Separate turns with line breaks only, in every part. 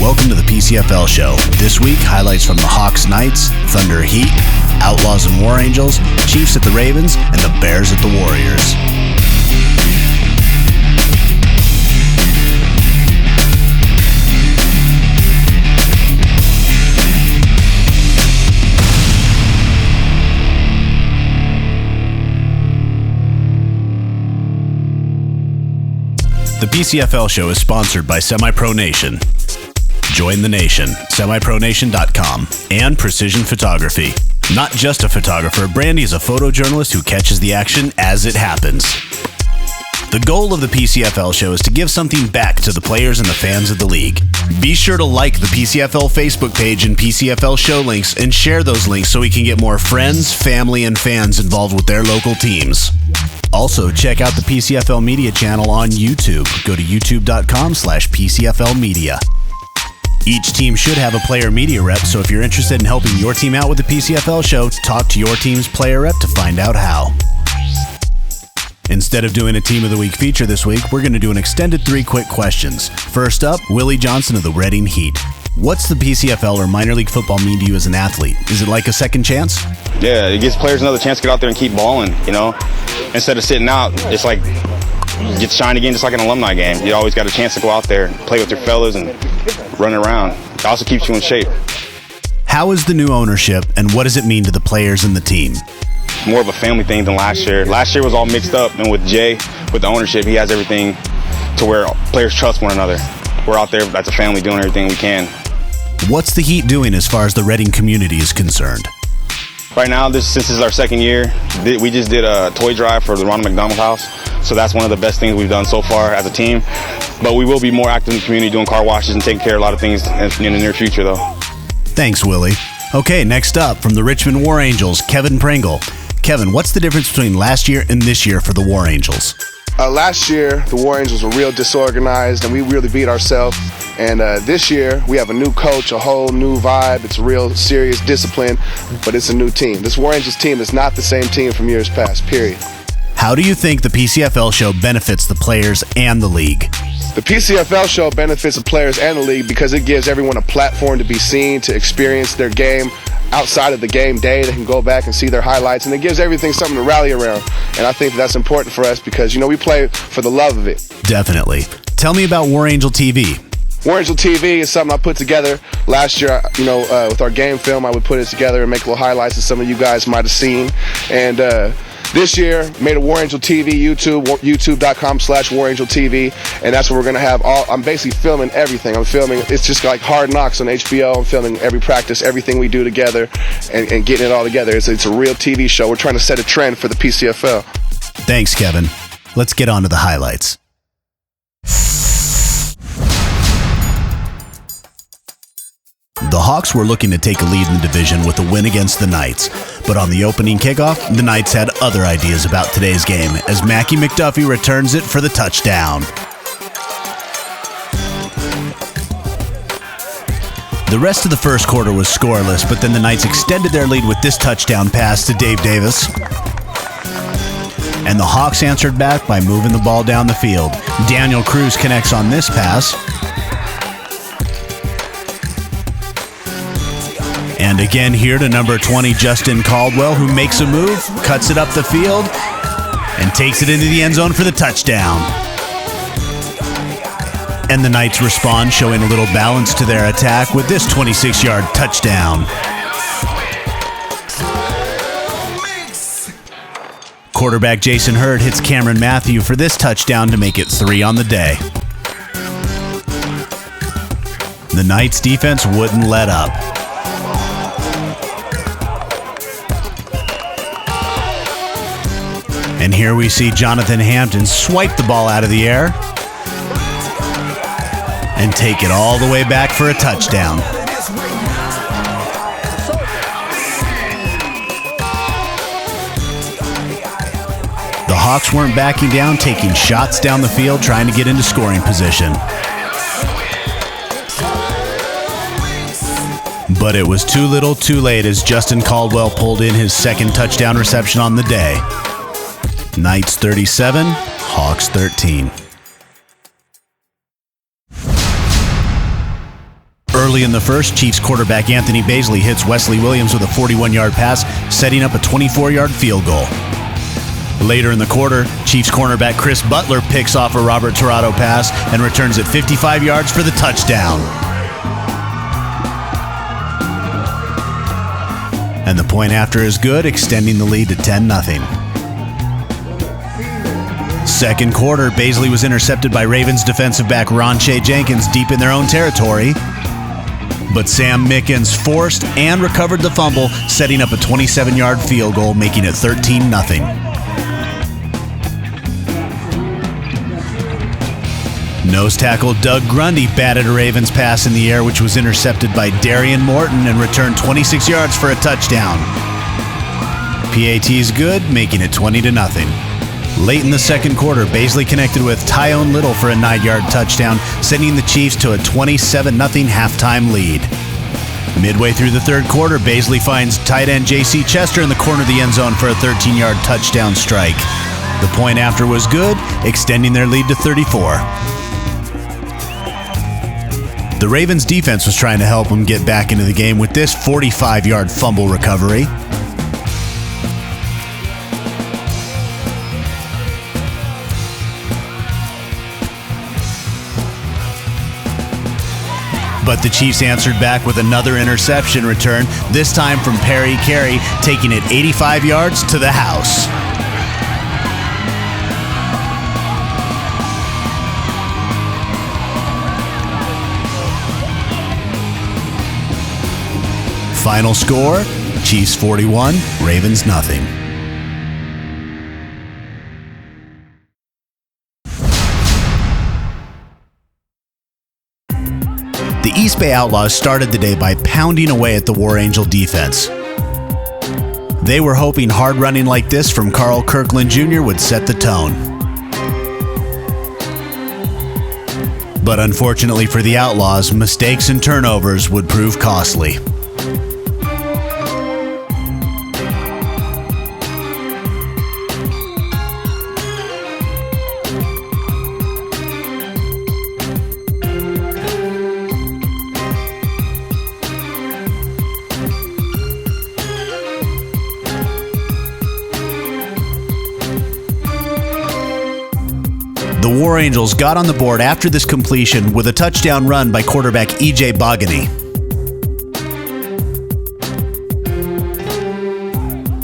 Welcome to the PCFL show. This week, highlights from the Hawks Knights, Thunder Heat, Outlaws and War Angels, Chiefs at the Ravens, and the Bears at the Warriors. The PCFL show is sponsored by Semi-Pro Nation. Join the nation, semipronation.com, and Precision Photography. Not just a photographer, Brandy is a photojournalist who catches the action as it happens. The goal of the PCFL show is to give something back to the players and the fans of the league. Be sure to like the PCFL Facebook page and PCFL show links and share those links so we can get more friends, family, and fans involved with their local teams. Also, check out the PCFL Media channel on YouTube. Go to youtube.com/PCFL Media. Each team should have a player media rep, so if you're interested in helping your team out with the PCFL show, talk to your team's player rep to find out how. Instead of doing a Team of the Week feature this week, we're going to do an extended 3 quick questions. First up, Willie Johnson of the Reading Heat. What's the PCFL or minor league football mean to you as an athlete? Is it like a second chance?
Yeah, it gives players another chance to get out there and keep balling, you know? Instead of sitting out, it's like you get to shine again just like an alumni game. You always got a chance to go out there and play with your fellas and run around. It also keeps you in shape.
How is the new ownership, and what does it mean to the players and the team?
More of a family thing than last year. Last year was all mixed up, and with Jay, with the ownership, he has everything to where players trust one another. We're out there as a family doing everything we can.
What's the Heat doing as far as the Reading community is concerned?
Right now, since this is our second year, we just did a toy drive for the Ronald McDonald House. So that's one of the best things we've done so far as a team. But we will be more active in the community doing car washes and taking care of a lot of things in the near future, though.
Thanks, Willie. Okay, next up, from the Richmond War Angels, Kevin Pringle. Kevin, what's the difference between last year and this year for the War Angels?
Last year, the War Angels were real disorganized, and we really beat ourselves. And this year, we have a new coach, a whole new vibe. It's a real serious discipline, but it's a new team. This War Angels team is not the same team from years past, period.
How do you think the PCFL show benefits the players and the league?
The PCFL show benefits the players and the league because it gives everyone a platform to be seen, to experience their game outside of the game day. They can go back and see their highlights, and it gives everything something to rally around. And I think that's important for us because, you know, we play for the love of it.
Definitely. Tell me about War Angel TV.
War Angel TV is something I put together last year. You know, with our game film, I would put it together and make little highlights that some of you guys might have seen. And this year, made a War Angel TV youtube.com/War Angel TV, and that's where we're gonna have I'm basically filming everything. I'm filming. It's just like Hard Knocks on HBO. I'm filming every practice, everything we do together, and getting it all together. It's a real TV show. We're trying to set a trend for the PCFL.
Thanks, Kevin. Let's get on to the highlights. The Hawks were looking to take a lead in the division with a win against the Knights, but on the opening kickoff, the Knights had other ideas about today's game as Mackie McDuffie returns it for the touchdown. The rest of the first quarter was scoreless, but then the Knights extended their lead with this touchdown pass to Dave Davis. And the Hawks answered back by moving the ball down the field. Daniel Cruz connects on this pass. And again here to number 20, Justin Caldwell, who makes a move, cuts it up the field, and takes it into the end zone for the touchdown. And the Knights respond, showing a little balance to their attack with this 26-yard touchdown. Quarterback Jason Hurd hits Cameron Matthew for this touchdown to make it 3 on the day. The Knights defense wouldn't let up. And here we see Jonathan Hampton swipe the ball out of the air and take it all the way back for a touchdown. The Hawks weren't backing down, taking shots down the field, trying to get into scoring position. But it was too little too late as Justin Caldwell pulled in his second touchdown reception on the day. Knights 37, Hawks 13. Early in the first, Chiefs quarterback Anthony Baisley hits Wesley Williams with a 41-yard pass, setting up a 24-yard field goal. Later in the quarter, Chiefs cornerback Chris Butler picks off a Robert Tirado pass and returns it 55 yards for the touchdown. And the point after is good, extending the lead to 10-0. Second quarter, Baisley was intercepted by Ravens defensive back Ron Shea Jenkins deep in their own territory. But Sam Mickens forced and recovered the fumble, setting up a 27-yard field goal, making it 13-0. Nose tackle Doug Grundy batted a Ravens pass in the air, which was intercepted by Darian Morton and returned 26 yards for a touchdown. PAT's good, making it 20-0. Late in the second quarter, Baisley connected with Tyone Little for a 9-yard touchdown, sending the Chiefs to a 27-0 halftime lead. Midway through the third quarter, Baisley finds tight end J.C. Chester in the corner of the end zone for a 13-yard touchdown strike. The point after was good, extending their lead to 34. The Ravens defense was trying to help them get back into the game with this 45-yard fumble recovery. But the Chiefs answered back with another interception return, this time from Perry Carey, taking it 85 yards to the house. Final score, Chiefs 41, Ravens nothing. The East Bay Outlaws started the day by pounding away at the War Angel defense. They were hoping hard running like this from Carl Kirkland Jr. would set the tone. But unfortunately for the Outlaws, mistakes and turnovers would prove costly. The War Angels got on the board after this completion with a touchdown run by quarterback E.J. Bogany.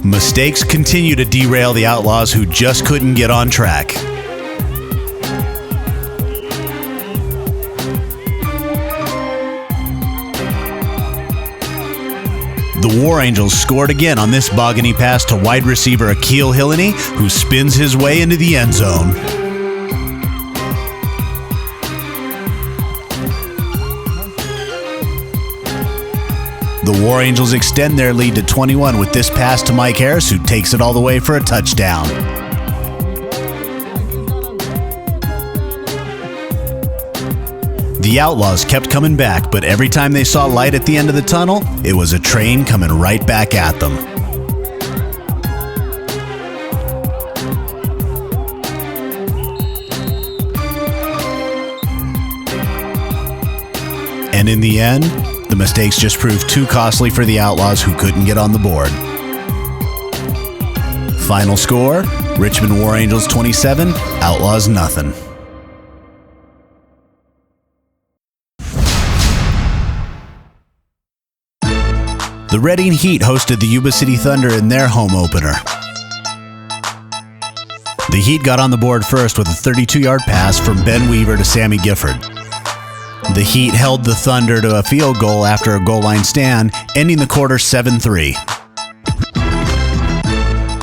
Mistakes continue to derail the Outlaws, who just couldn't get on track. The War Angels scored again on this Bogany pass to wide receiver Akil Hillany, who spins his way into the end zone. The War Angels extend their lead to 21 with this pass to Mike Harris, who takes it all the way for a touchdown. The Outlaws kept coming back, but every time they saw light at the end of the tunnel, it was a train coming right back at them. And in the end, the mistakes just proved too costly for the Outlaws, who couldn't get on the board. Final score, Richmond War Angels 27, Outlaws nothing. The Reading Heat hosted the Yuba City Thunder in their home opener. The Heat got on the board first with a 32-yard pass from Ben Weaver to Sammy Gifford. The Heat held the Thunder to a field goal after a goal line stand, ending the quarter 7-3.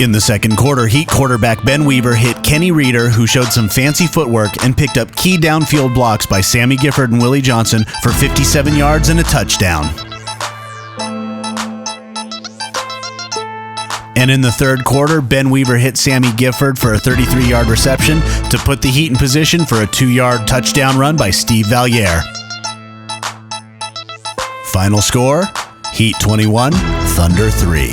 In the second quarter, Heat quarterback Ben Weaver hit Kenny Reeder, who showed some fancy footwork and picked up key downfield blocks by Sammy Gifford and Willie Johnson for 57 yards and a touchdown. And in the third quarter, Ben Weaver hit Sammy Gifford for a 33-yard reception to put the Heat in position for a 2-yard touchdown run by Steve Valliere. Final score, Heat 21, Thunder 3.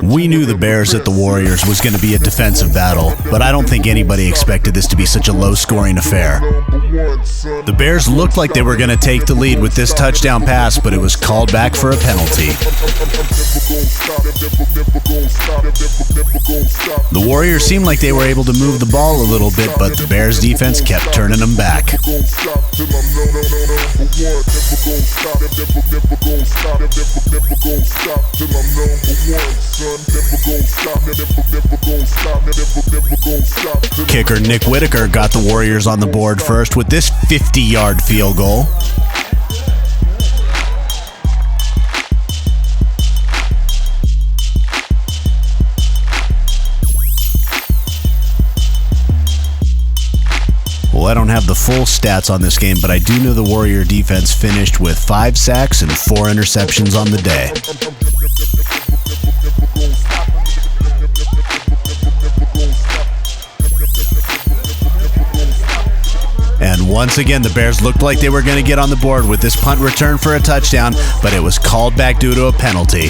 We knew the Bears at the Warriors was going to be a defensive battle, but I don't think anybody expected this to be such a low-scoring affair. The Bears looked like they were going to take the lead with this touchdown pass, but it was called back for a penalty. The Warriors seemed like they were able to move the ball a little bit, but the Bears defense kept turning them back. Kicker Nick Whitaker got the Warriors on the board first with this 50-yard field goal. Well, I don't have the full stats on this game, but I do know the Warrior defense finished with 5 sacks and 4 interceptions on the day. And once again, the Bears looked like they were going to get on the board with this punt return for a touchdown, but it was called back due to a penalty.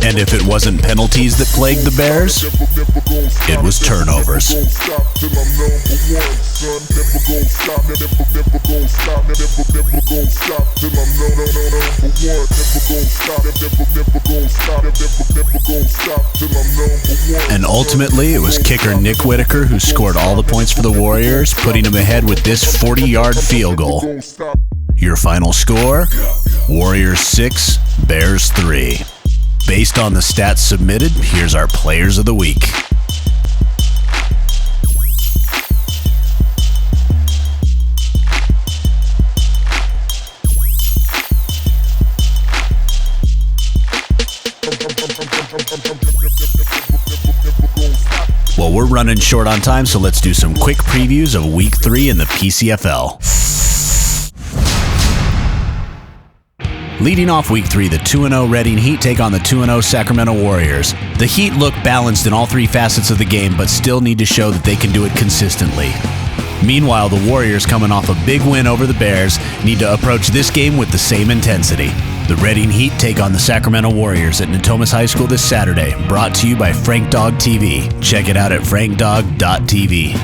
And if it wasn't penalties that plagued the Bears, it was turnovers. And ultimately, it was kicker Nick Whitaker who scored all the points for the Warriors, putting them ahead with this 40-yard field goal. Your final score? Warriors 6, Bears 3. Based on the stats submitted, here's our Players of the Week. Well, we're running short on time, so let's do some quick previews of Week 3 in the PCFL. Leading off Week 3, the 2-0 Reading Heat take on the 2-0 Sacramento Warriors. The Heat look balanced in all 3 facets of the game, but still need to show that they can do it consistently. Meanwhile, the Warriors, coming off a big win over the Bears, need to approach this game with the same intensity. The Reading Heat take on the Sacramento Warriors at Natomas High School this Saturday, brought to you by Frank Dog TV. Check it out at frankdog.tv.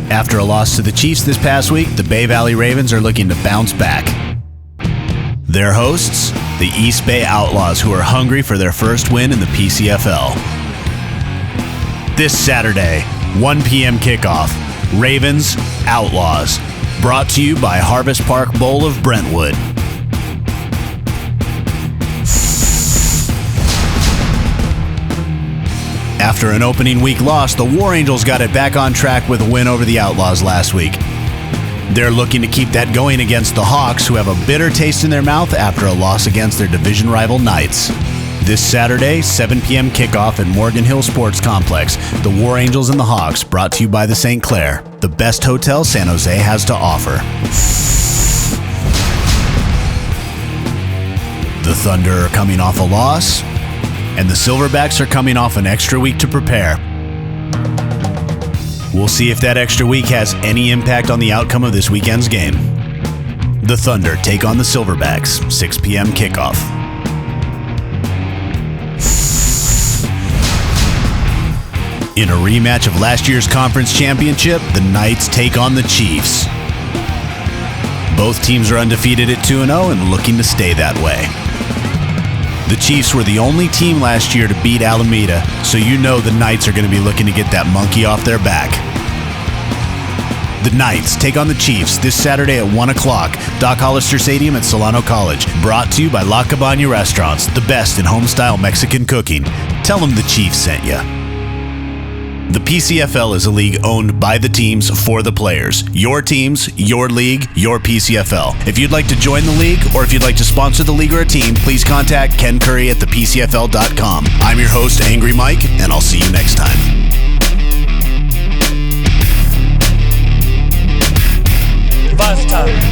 After a loss to the Chiefs this past week, the Bay Valley Ravens are looking to bounce back. Their hosts, the East Bay Outlaws, who are hungry for their first win in the PCFL. This Saturday, 1 p.m. kickoff, Ravens, Outlaws, brought to you by Harvest Park Bowl of Brentwood. After an opening week loss, the War Angels got it back on track with a win over the Outlaws last week. They're looking to keep that going against the Hawks, who have a bitter taste in their mouth after a loss against their division rival Knights. This Saturday, 7 p.m. kickoff at Morgan Hill Sports Complex, the War Angels and the Hawks, brought to you by the St. Clair, the best hotel San Jose has to offer. The Thunder are coming off a loss, and the Silverbacks are coming off an extra week to prepare. We'll see if that extra week has any impact on the outcome of this weekend's game. The Thunder take on the Silverbacks, 6 p.m. kickoff. In a rematch of last year's conference championship, the Knights take on the Chiefs. Both teams are undefeated at 2-0 and looking to stay that way. The Chiefs were the only team last year to beat Alameda, so you know the Knights are going to be looking to get that monkey off their back. The Knights take on the Chiefs this Saturday at 1 o'clock, Doc Hollister Stadium at Solano College. Brought to you by La Cabana Restaurants, the best in home-style Mexican cooking. Tell them the Chiefs sent you. The PCFL is a league owned by the teams for the players. Your teams, your league, your PCFL. If you'd like to join the league, or if you'd like to sponsor the league or a team, please contact Ken Curry at thepcfl.com. I'm your host, Angry Mike, and I'll see you next time.
Buzz time.